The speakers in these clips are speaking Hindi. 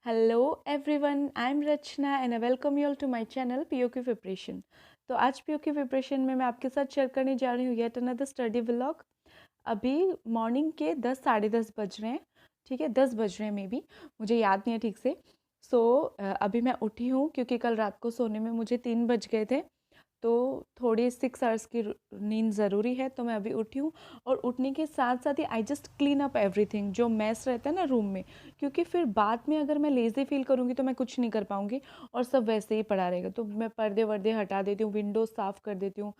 Hello everyone, I am Rachna and I welcome you all to my channel POQ preparation. तो आज पीओक्यू प्रिपरेशन में मैं आपके साथ शेयर करने जा रही हूँ येट अनदर स्टडी व्लॉग। अभी मॉर्निंग के 10 साढ़े 10 बज रहे हैं। ठीक है, 10 बज रहे हैं मे बी, मुझे याद नहीं है ठीक से। सो अभी मैं उठी हूँ क्योंकि कल रात को सोने में मुझे 3 बज गए थे। तो थोड़ी 6 आवर्स की नींद ज़रूरी है, तो मैं अभी उठी हूँ। और उठने के साथ साथ ही I just clean up everything, जो मैस रहता है ना रूम में। क्योंकि फिर बाद में अगर मैं लेज़ी फील करूँगी तो मैं कुछ नहीं कर पाऊँगी और सब वैसे ही पड़ा रहेगा। तो मैं पर्दे वर्दे हटा देती हूँ, विंडोज़ साफ़ कर देती हूँ,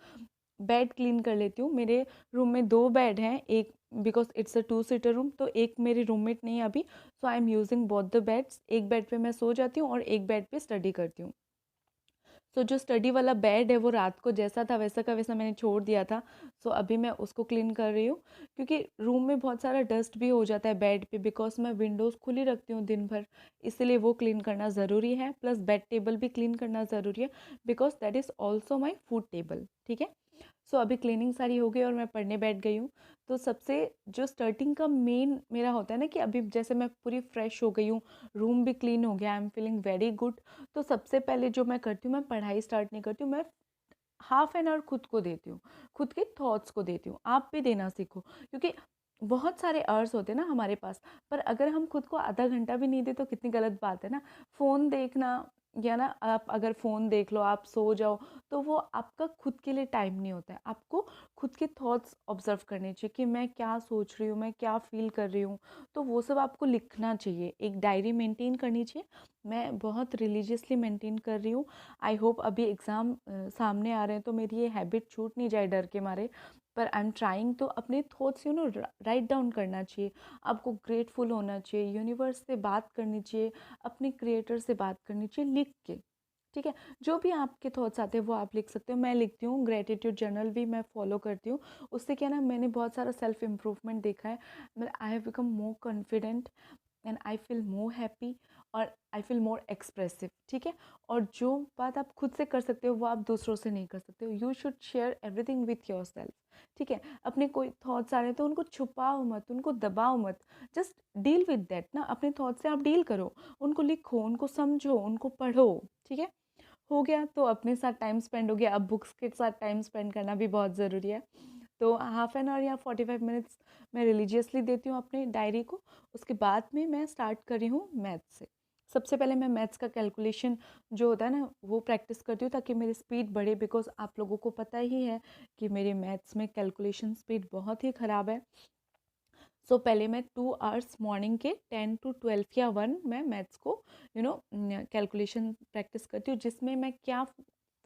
बेड क्लीन कर लेती हूँ। मेरे रूम में 2 बेड हैं, एक because it's a 2 seater room, तो एक मेरी रूममेट नहीं है अभी, so I am using both the beds. एक बेड पे मैं सो जाती हूँ और एक बेड पे स्टडी करती हूँ। सो जो स्टडी वाला बेड है वो रात को जैसा था वैसा का वैसा मैंने छोड़ दिया था। सो अभी मैं उसको क्लीन कर रही हूँ, क्योंकि रूम में बहुत सारा डस्ट भी हो जाता है बेड पे, बिकॉज मैं विंडोज़ खुली रखती हूँ दिन भर। इसलिए वो क्लीन करना ज़रूरी है, प्लस बेड टेबल भी क्लीन करना ज़रूरी है, because that is also my food table. ठीक है। सो अभी क्लीनिंग सारी हो गई और मैं पढ़ने बैठ गई हूँ। तो सबसे जो स्टार्टिंग का मेन मेरा होता है ना, कि अभी जैसे मैं पूरी फ्रेश हो गई हूँ, रूम भी क्लीन हो गया, I am feeling very good. तो सबसे पहले जो मैं करती हूँ, मैं पढ़ाई स्टार्ट नहीं करती हूँ, मैं हाफ एन आवर खुद को देती हूँ, खुद के थॉट्स को देती हूँ। आप भी देना सीखो, क्योंकि बहुत सारे आवर्स होते हैं ना हमारे पास, पर अगर हम खुद को आधा घंटा भी नहीं दे तो कितनी गलत बात है ना। फ़ोन देखना, या ना आप अगर फ़ोन देख लो, आप सो जाओ, तो वो आपका खुद के लिए टाइम नहीं होता है। आपको खुद के थॉट्स ऑब्जर्व करने चाहिए कि मैं क्या सोच रही हूँ, मैं क्या फ़ील कर रही हूँ। तो वो सब आपको लिखना चाहिए, एक डायरी मेंटेन करनी चाहिए। मैं बहुत रिलीजियसली मेंटेन कर रही हूँ। आई होप अभी एग्ज़ाम सामने आ रहे हैं तो मेरी ये हैबिट छूट नहीं जाए डर के मारे। पर आई एम ट्राइंग, तो अपने थॉट्स राइट डाउन करना चाहिए। आपको ग्रेटफुल होना चाहिए, यूनिवर्स से बात करनी चाहिए, अपने क्रिएटर से बात करनी चाहिए लिख के। ठीक है। जो भी आपके थॉट्स आते हैं वो आप लिख सकते हो। मैं लिखती हूँ, ग्रेटिट्यूड जर्नल भी मैं फॉलो करती हूँ। उससे क्या ना, मैंने बहुत सारा सेल्फ इम्प्रूवमेंट देखा है। मतलब I have become more confident and I feel more happy, और आई फील मोर एक्सप्रेसिव। ठीक है। और जो बात आप खुद से कर सकते हो वो आप दूसरों से नहीं कर सकते हो। You should share everything with your self. ठीक है। अपने कोई थॉट्स आ रहे हैं तो उनको छुपाओ मत, उनको दबाओ मत। जस्ट डील विद दैट ना, अपने थॉट्स से आप डील करो, उनको लिखो, उनको समझो, उनको पढ़ो। ठीक है। हो गया, तो अपने साथ टाइम स्पेंड हो गया। अब बुक्स के साथ टाइम स्पेंड करना भी बहुत ज़रूरी है। तो हाफ एन आवर या 45 मिनट्स मैं रिलीजियसली देती हूँ अपने डायरी को। उसके बाद में मैं स्टार्ट कर रही हूँ मैथ्स से। सबसे पहले मैं मैथ्स का कैलकुलेशन जो होता है ना वो प्रैक्टिस करती हूँ, ताकि मेरी स्पीड बढ़े, बिकॉज आप लोगों को पता ही है कि मेरी मैथ्स में कैलकुलेशन स्पीड बहुत ही ख़राब है। सो पहले मैं 2 आवर्स मॉर्निंग के 10 to 12 या 1 मैं मैथ्स को कैलकुलेशन प्रैक्टिस करती हूँ, जिसमें मैं क्या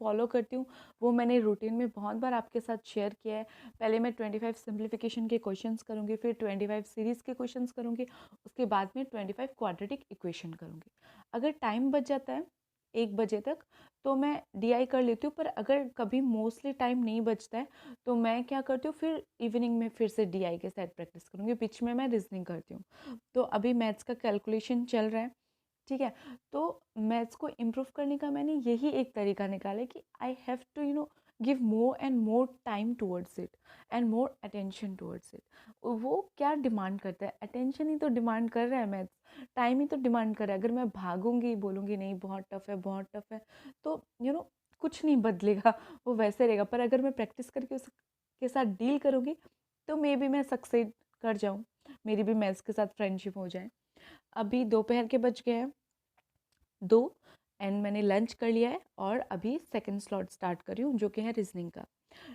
फॉलो करती हूँ वो मैंने रूटीन में बहुत बार आपके साथ शेयर किया है। पहले मैं 25 सिंप्लीफिकेशन के क्वेश्चंस करूँगी, फिर 25 सीरीज़ के क्वेश्चंस करूँगी, उसके बाद में 25 क्वाड्रेटिक इक्वेशन करूँगी। अगर टाइम बच जाता है 1 बजे तक तो मैं डीआई कर लेती हूँ, पर अगर कभी मोस्टली टाइम नहीं बचता है तो मैं क्या करती हूँ, फिर इवनिंग में फिर से डीआई के साथ प्रैक्टिस करूँगी, बीच में मैं रीजनिंग करती हूँ। तो अभी मैथ्स का कैलकुलेशन चल रहा है। ठीक है। तो मैथ्स को इम्प्रूव करने का मैंने यही एक तरीका निकाला है कि I have to give more and more time towards it and more attention towards it. वो क्या डिमांड करता है, अटेंशन ही तो डिमांड कर रहा है मैथ्स, टाइम ही तो डिमांड कर रहा है। अगर मैं भागूंगी, बोलूँगी नहीं बहुत टफ है बहुत टफ है, तो कुछ नहीं बदलेगा, वो वैसे रहेगा। पर अगर मैं प्रैक्टिस करके उसके साथ डील करूँगी तो मे बी मैं सक्सेड कर जाऊँ, मेरी भी मैथ्स के साथ फ्रेंडशिप हो जाए। अभी दोपहर के बज गए हैं 2, एंड मैंने लंच कर लिया है और अभी सेकंड स्लॉट स्टार्ट कर रही हूँ, जो कि है रीजनिंग का।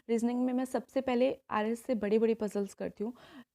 रीजनिंग में मैं सबसे पहले आरएस से बड़ी बड़ी पजल्स करती हूँ।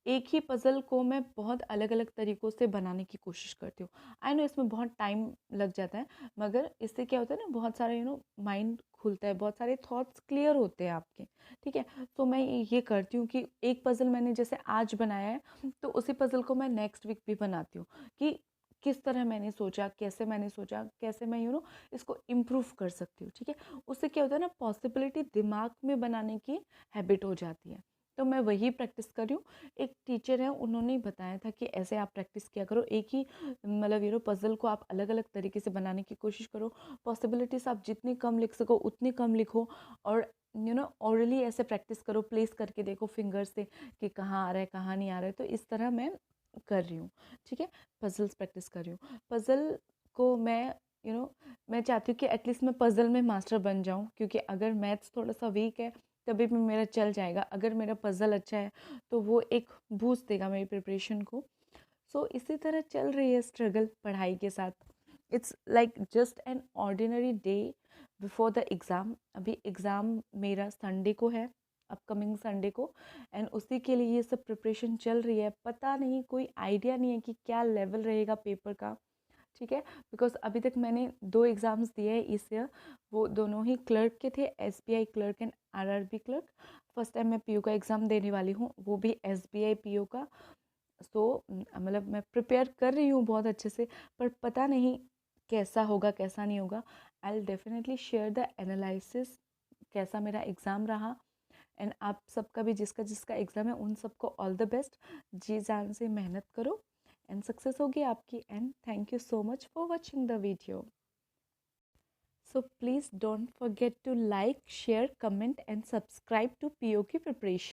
एक ही पजल को मैं बहुत अलग अलग तरीक़ों से बनाने की कोशिश करती हूँ। आई नो इसमें बहुत टाइम लग जाता है, मगर इससे क्या होता है ना, बहुत सारा माइंड खुलता है, बहुत सारे थॉट्स क्लियर होते हैं आपके। ठीक है। तो मैं ये करती हूँ कि एक पज़ल मैंने जैसे आज बनाया है तो उसी पज़ल को मैं नेक्स्ट वीक भी बनाती हूँ, कि किस तरह मैंने सोचा, कैसे मैंने सोचा, कैसे मैं इसको इम्प्रूव कर सकती हूँ। ठीक है। उससे क्या होता है ना, पॉसिबिलिटी दिमाग में बनाने की हैबिट हो जाती है। तो मैं वही प्रैक्टिस कर रही हूँ। एक टीचर है, उन्होंने बताया था कि ऐसे आप प्रैक्टिस किया करो, एक ही मतलब पज़ल को आप अलग अलग तरीके से बनाने की कोशिश करो। पॉसिबिलिटीज़ आप जितनी कम लिख सको उतनी कम लिखो, और ऑरली ऐसे प्रैक्टिस करो, प्लेस करके देखो फिंगर से कि कहाँ आ रहा है कहाँ नहीं आ रहा है। तो इस तरह मैं कर रही हूँ। ठीक है। पज़ल्स प्रैक्टिस कर रही हूँ। पज़ल को मैं मैं चाहती हूँ कि एटलीस्ट मैं पज़ल में मास्टर बन जाऊँ, क्योंकि अगर मैथ्स थोड़ा सा वीक है तभी भी मेरा चल जाएगा, अगर मेरा पज़ल अच्छा है तो वो एक बूस्ट देगा मेरी प्रिपरेशन को। सो इसी तरह चल रही है स्ट्रगल पढ़ाई के साथ। It's like just an ordinary day before the exam. अभी एग्ज़ाम मेरा संडे को है, अपकमिंग संडे को, एंड उसी के लिए ये सब प्रिपरेशन चल रही है। पता नहीं, कोई आइडिया नहीं है कि क्या लेवल रहेगा पेपर का, ठीक है। बिकॉज अभी तक मैंने 2 एग्ज़ाम्स दिए हैं इस ईयर, वो दोनों ही क्लर्क के थे, SBI clerk and RRB clerk. First time मैं पीओ का एग्ज़ाम देने वाली हूँ, वो भी एसबीआई पीओ का। सो मतलब मैं प्रिपेयर कर रही हूँ बहुत अच्छे से, पर पता नहीं कैसा होगा कैसा नहीं होगा। I will definitely share the analysis कैसा मेरा एग्ज़ाम रहा। एंड आप सबका भी, जिसका जिसका एग्ज़ाम है उन सबको ऑल द बेस्ट। जी जान से मेहनत करो एंड सक्सेस होगी आपकी। And thank you so much for watching the video. So please don't forget to like, share, comment and subscribe to POQ Preparation.